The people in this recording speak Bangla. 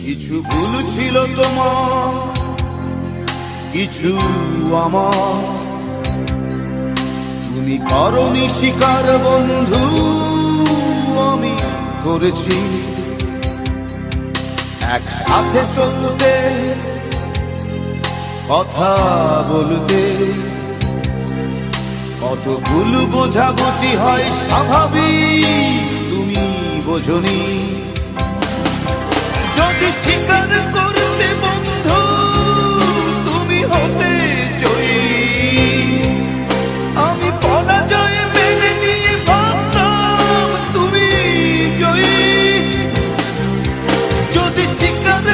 কিছু ভুল ছিল তোমার, কিছু আমার। তুমি করনি স্বীকার বন্ধু, আমি করেছি। একসাথে চলতে, কথা বলতে, কত ভুল বোঝাবুঝি হয় স্বাভাবিক, তুমি বোঝনি। যদি স্বীকার করতে বন্ধু তুমি হতে জয়ী, আমি পরাজয় মেনে নিয়ে ভাবতাম তুমি জয়ী। যদি স্বীকার